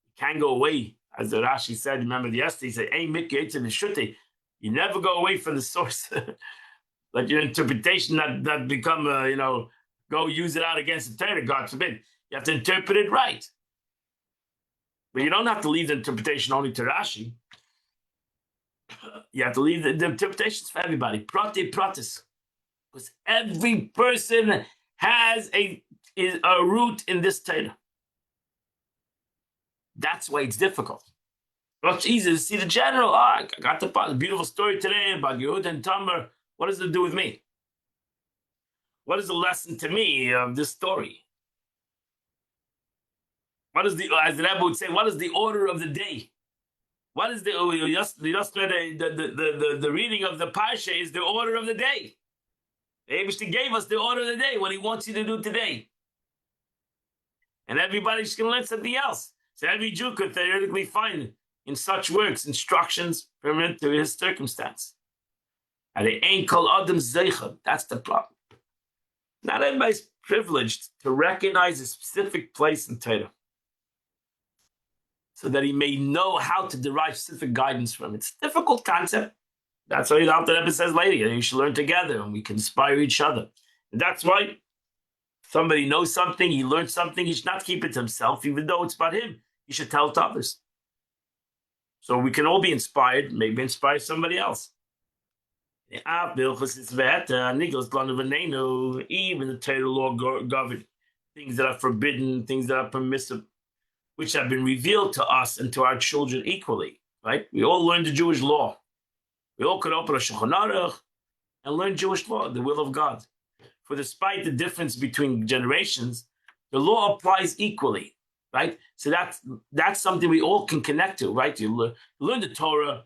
You can't go away, as the Rashi said. Remember yesterday, he said, "Hey, Mickey, you never go away from the source." Let your interpretation not become, go use it out against the Torah, God forbid. You have to interpret it right. But you don't have to leave the interpretation only to Rashi. You have to leave the interpretations for everybody. Pratis. Because every person has a root in this Torah. That's why it's difficult. It's easy to see the general. Oh, I got the beautiful story today about Yehud and Tamar. What does it do with me? What is the lesson to me of this story? What is as the Rebbe would say, what is the order of the day? What is the reading of the Parsha is the order of the day. The Eibishter gave us the order of the day, what he wants you to do today. And everybody's going to learn something else. So every Jew could theoretically find in such works instructions permanent to his circumstance. And they ain't called Adam Zeicha. That's the problem. Not everybody's privileged to recognize a specific place in Torah, so that he may know how to derive specific guidance from it. It's a difficult concept. That's why the Alter Rebbe says later, you should learn together and we can inspire each other. And that's why somebody knows something, he learned something, he should not keep it to himself, even though it's about him. He should tell it to others. So we can all be inspired, maybe inspire somebody else. Even the Torah law govern things that are forbidden, things that are permissible, which have been revealed to us and to our children equally, right? We all learn the Jewish law. We all could open a Shulchan Aruch and learn Jewish law, the will of God. For despite the difference between generations, the law applies equally, right? So that's something we all can connect to, right? You learn the Torah,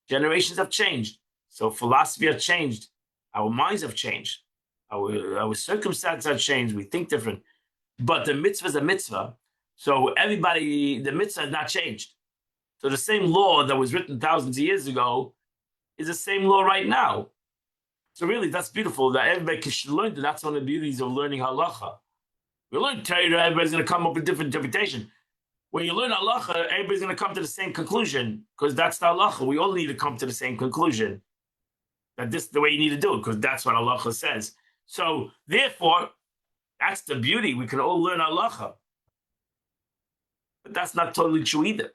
generations have changed. So philosophy has changed. Our minds have changed. Our circumstances have changed. We think different. But the mitzvah is a mitzvah. So the mitzvah has not changed. So the same law that was written thousands of years ago is the same law right now. So really, that's beautiful that everybody should learn that. That's one of the beauties of learning halacha. We learn Torah, everybody's going to come up with different interpretation. When you learn halacha, everybody's going to come to the same conclusion, because that's the halacha. We all need to come to the same conclusion. that this is the way you need to do it because that's what halacha says. So therefore, that's the beauty. We can all learn halacha, but that's not totally true either.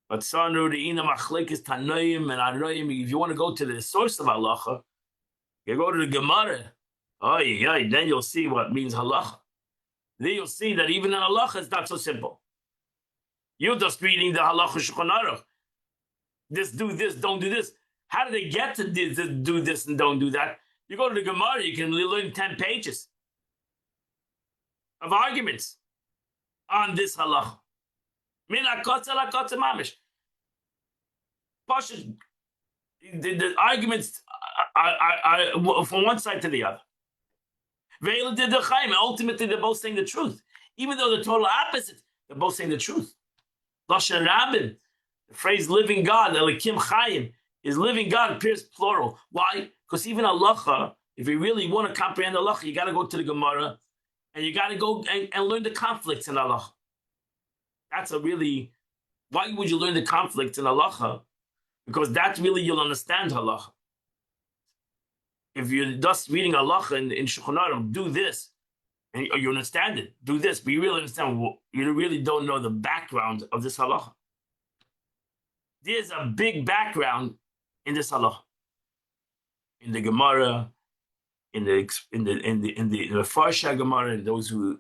But Sanu the Ina Machlekes Tanoim and Aroim. If you want to go to the source of halacha, you go to the Gemara. Oh yeah, then you'll see what means halacha. Then you'll see that even in halacha, it's not so simple. You're just reading the halacha Shulchan Aruch. This, do this, don't do this. How do they get to do this and don't do that? You go to the Gemara, you can learn 10 pages of arguments on this halacha. Min hakotza lakotza mamish. The arguments are from one side to the other. Ultimately, they're both saying the truth. Even though they're total opposites, they're both saying the truth. Lashon Rabin, the phrase living God, Elikim Chayim, is living God appears plural. Why? Because even halacha, if you really want to comprehend halacha, you got to go to the Gemara and you got to go and learn the conflicts in halacha. That's a really, why would you learn the conflicts in halacha? Because that's really, you'll understand halacha. If you're just reading halacha in Shulchan Aruch, do this, and you understand it, do this, but you really understand, you really don't know the background of this halacha. There's a big background in this halacha, in the Gemara, in the Farsha Gemara, and those who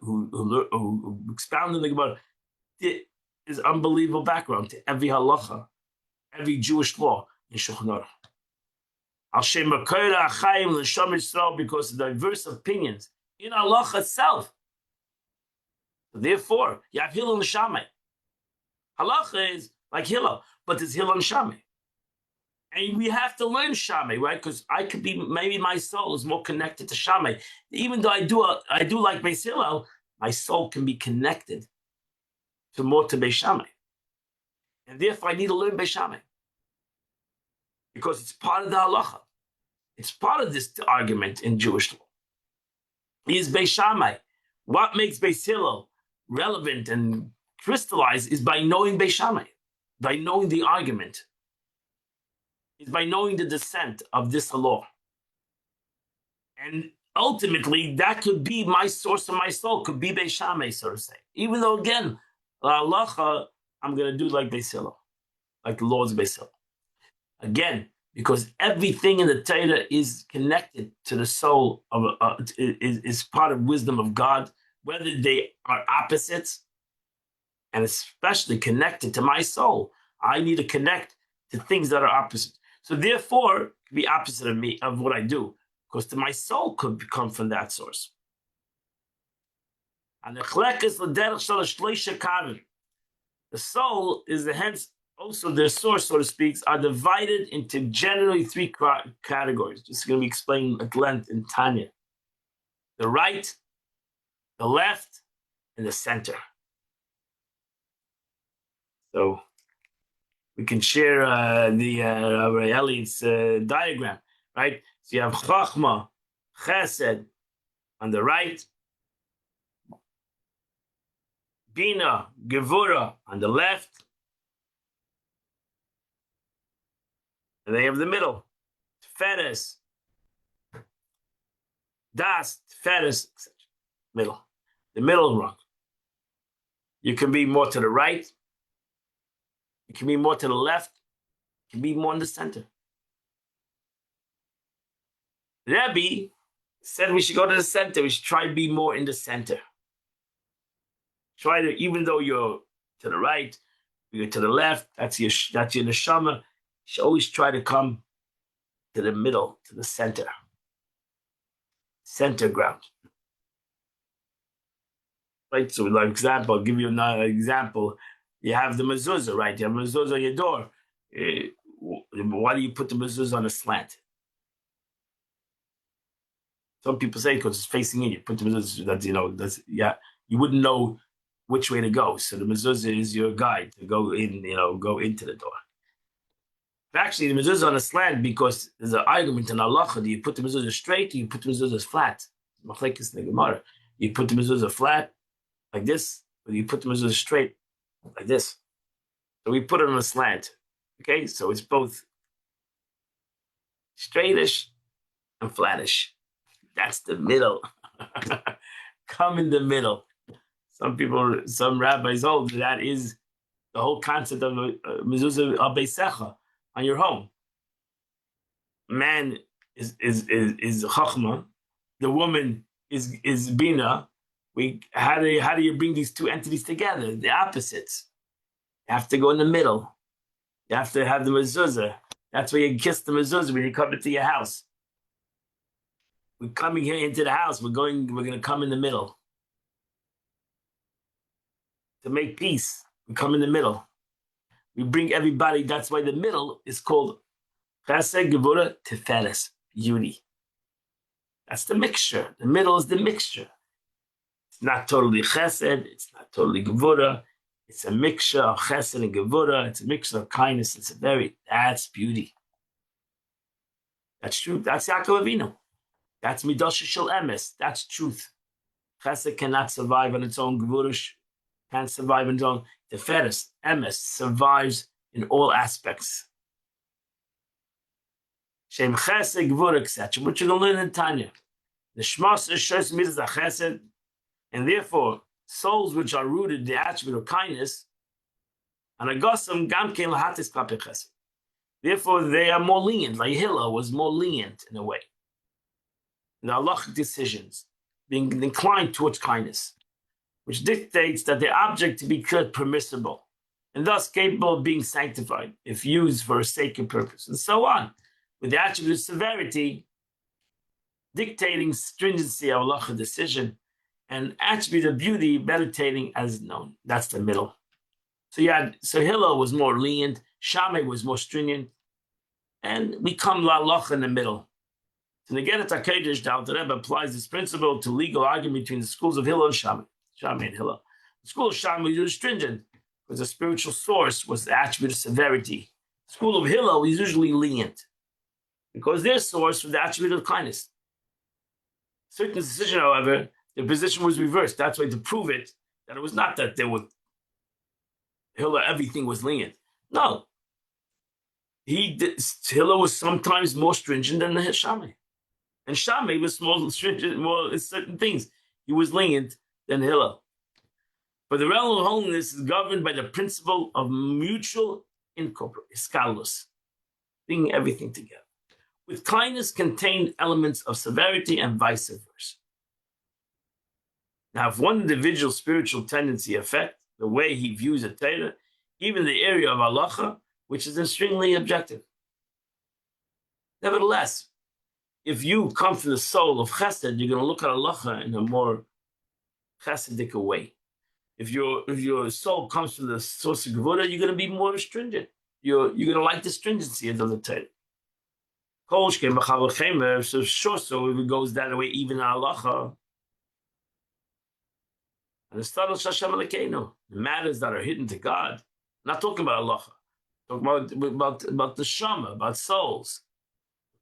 expound in the Gemara. There is unbelievable background to every halacha, every Jewish law in Shulchan Aruch. Because of diverse opinions in halacha itself. Therefore, you have Hillel and Shammai. Halacha is like Hillel, but there's Hillel and Shammai. And we have to learn Shammai, right? Because I could be, maybe my soul is more connected to Shammai. Even though I do like Beis Hillel, my soul can be connected to more to Beis Shammai. And therefore, I need to learn Beis Shammai. Because it's part of the halacha. It's part of this argument in Jewish law. Is Beis Shammai. What makes Beis Hillel relevant and crystallized is by knowing Beis Shammai, by knowing the argument, is by knowing the descent of this law. And ultimately, that could be my source of my soul, could be Beis Shammai, so to say. Even though, again, halacha, I'm going to do like Beis Hillel, like the Lord's Beis Hillel. Again, because everything in the Torah is connected to the soul of is part of wisdom of God, whether they are opposites, and especially connected to my soul. I need to connect to things that are opposite. So therefore, it could be opposite of me, of what I do, because to my soul could come from that source. And the soul is the hence. Also, their source, so to speak, are divided into generally 3 categories. This is going to be explained at length in Tanya. The right, the left, and the center. So we can share the Rabbi Eli's diagram, right? So you have Chachma, Chesed on the right, Bina, Gevura on the left, and they have the middle, Tiferes, Das, Tiferes, etc. Middle. The middle rung. You can be more to the right. You can be more to the left. You can be more in the center. Rebbe said we should go to the center. We should try to be more in the center. Try to, even though you're to the right, you're to the left, that's your neshama. You should always try to come to the middle, to the center. Center ground. Right, so like example, I'll give you another example. You have the mezuzah, right? You have mezuzah on your door. Why do you put the mezuzah on a slant? Some people say because it's facing in. You put the mezuzah, you wouldn't know which way to go. So the mezuzah is your guide to go in, go into the door. Actually, the mezuzah on a slant because there's an argument in halacha. Do you put the mezuzah straight or you put the mezuzah flat? Machlekes in the Gemara. You put the mezuzah flat like this, or you put the mezuzah straight like this. So we put it on a slant. Okay, so it's both straightish and flattish. That's the middle. Come in the middle. Some rabbis hold that is the whole concept of mezuzah al-beisecha on your home. Man is chachma, the woman is bina. How do you bring these two entities together? The opposites. You have to go in the middle. You have to have the mezuzah. That's why you kiss the mezuzah when you come into your house. We're coming here into the house. We're going to come in the middle. To make peace, we come in the middle. We bring everybody. That's why the middle is called Chesed, Gevurah, Tiferes, beauty. That's the mixture. The middle is the mixture. It's not totally Chesed. It's not totally Gevurah. It's a mixture of Chesed and Gevurah. It's a mixture of kindness. That's beauty. That's true. That's Yaakov Avinu. That's Midosh Shel Emes. That's truth. Chesed cannot survive on its own. Gevurah can't survive on its own. Tiferes, Emes, survives in all aspects. Shem Chesed, Gevurah, etc. Which you're going to learn in Tanya. The Shmas Shos Midas Chesed, and therefore souls which are rooted in the attribute of kindness, and Agosam Gamkein Lahatis Klape Chesed. Therefore, they are more lenient. Like Hillel was more lenient in a way. In the halachic decisions, being inclined towards kindness, which dictates that the object to be good permissible, and thus capable of being sanctified if used for a sacred purpose, and so on, with the attribute of severity dictating stringency of halachic decision, and attribute of beauty meditating as known. That's the middle. So Hillel was more lenient, Shammai was more stringent, and we come la'alocha in the middle. To negate it, HaKadosh, the Alter Rebbe applies this principle to legal argument between the schools of Hillel and Shammai and Hillel. The school of Shammai was stringent, because the spiritual source was the attribute of severity. The school of Hillel was usually lenient, because their source was the attribute of kindness. Certain decision, however, the position was reversed. That's why to prove it, that it was not that there was Hillel, everything was lenient. No. Hillel was sometimes more stringent than the Shammai. And Shammai was more stringent, more in certain things. He was lenient than Hillel. But the realm of holiness is governed by the principle of mutual incorporation, bringing everything together. With kindness contained elements of severity and vice versa. Now, if one individual's spiritual tendency affects the way he views a Torah, even the area of halacha, which is extremely objective. Nevertheless, if you come from the soul of chesed, you're going to look at halacha in a more chesedic way. If your soul comes from the source of gevurah, you're going to be more stringent. You're going to like the stringency of the Torah. So sure, so if it goes that way, even in halacha. And the matters that are hidden to God, not talking about halacha, talking about the shama, about souls,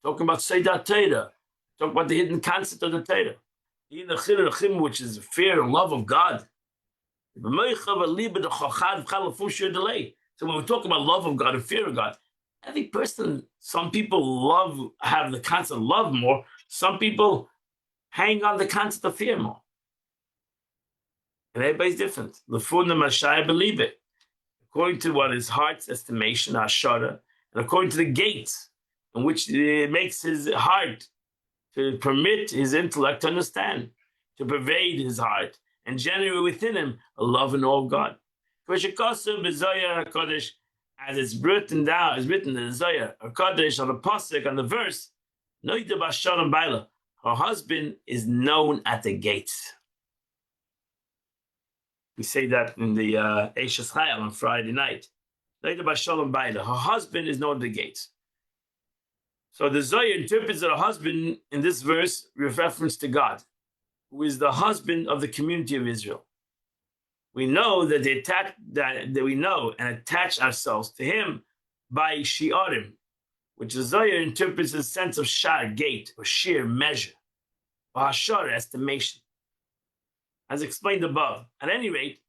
talking about Seidat Torah, talking about the hidden concept of the Torah, which is fear and love of God. So when we talk about love of God and fear of God, every person, some people have the concept of love more, some people hang on the concept of fear more. And everybody's different. Believe it. According to what his heart's estimation, Ashara, and according to the gates in which it makes his heart to permit his intellect to understand, to pervade his heart, and generate within him a love and awe of God. As it's written down, it's written in the Zohar, HaKadosh, on the pasuk, on the verse, her husband is known at the gates. We say that in the Eishes Chayil on Friday night. Her husband is known at the gates. So the Zohar interprets that her husband in this verse with reference to God, who is the husband of the community of Israel. We know that we know and attach ourselves to him by shi'arim, which the Zohar interprets the sense of shar, gate, or sheer, measure, or hashar, estimation, as explained above. At any rate,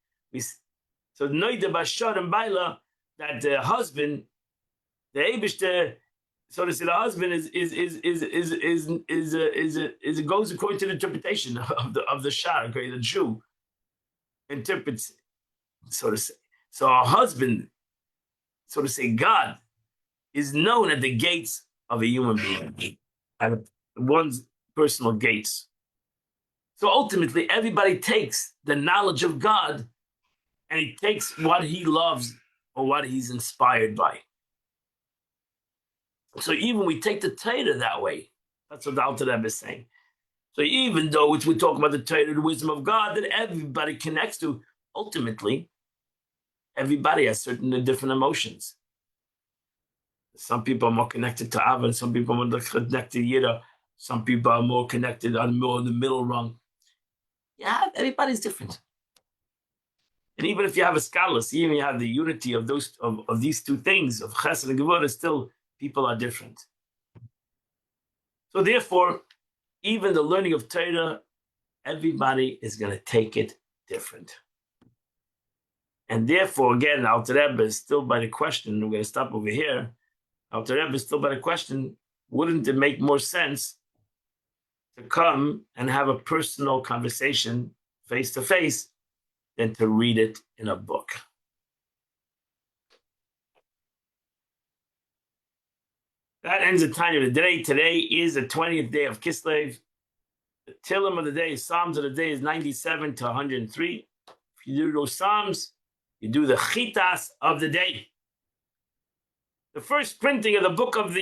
so noida bashar and baila, that the husband, the Eibishter, So to say, the husband goes according to the interpretation of the Shah. Okay, the Jew interprets, so to say. So a husband, so to say, God is known at the gates of a human being, at one's personal gates. So ultimately, everybody takes the knowledge of God and he takes what he loves or what he's inspired by. So even we take the Torah that way. That's what the Alter Rebbe is saying. So even though we're talking about the Torah, the wisdom of God that everybody connects to, ultimately, everybody has certain different emotions. Some people are more connected to Ava, some people are more connected to Yira, some people are more connected on more in the middle rung. Yeah, everybody's different. And even if you have a scholars, even you have the unity of those of these two things of Chesed and Gevurah, still people are different. So therefore, even the learning of Torah, everybody is going to take it different. And therefore, again, Alter Rebbe is still by the question. We're going to stop over here. Alter Rebbe is still by the question: wouldn't it make more sense to come and have a personal conversation face to face than to read it in a book? That ends the time of the day. Today is the 20th day of Kislev. The Tillim of the day, Psalms of the day is 97 to 103. If you do those Psalms, you do the Chitas of the day. The first printing of the book of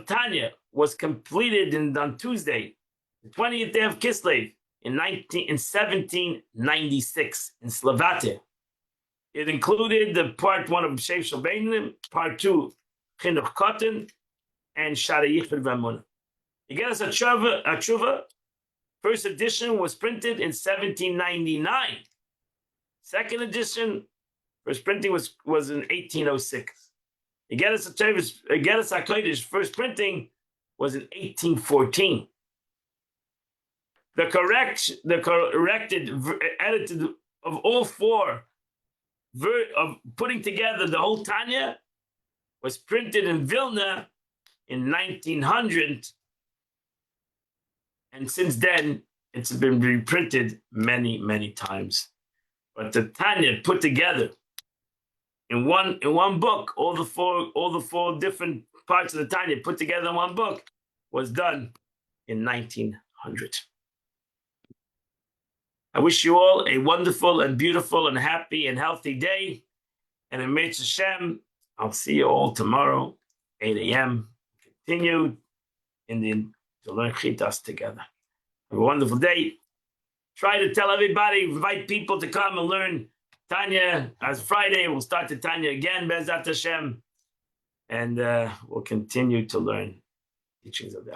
Tanya was completed on Tuesday, the 20th day of Kislev, in 1796 in Slovakia. It included the part 1 of Shev Shalbeinim, part 2, Chinuch Cotton, and Shara Yichud V'Amunah. You get us a tshuva. First edition was printed in 1799. Second edition, first printing was in 1806. You get us a Kodesh, first printing was in 1814. The corrected, edited of all four of putting together the whole Tanya was printed in Vilna in 1900, and since then it's been reprinted many, many times. But the Tanya put together in one book, all the four different parts of the Tanya put together in one book, was done in 1900. I wish you all a wonderful and beautiful and happy and healthy day. And in Meitz Hashem, I'll see you all tomorrow, 8 a.m. Continue to learn Chitas together. Have a wonderful day. Try to tell everybody, invite people to come and learn Tanya. As Friday, we'll start the Tanya again, Be'ezrat Hashem. And we'll continue to learn teachings of the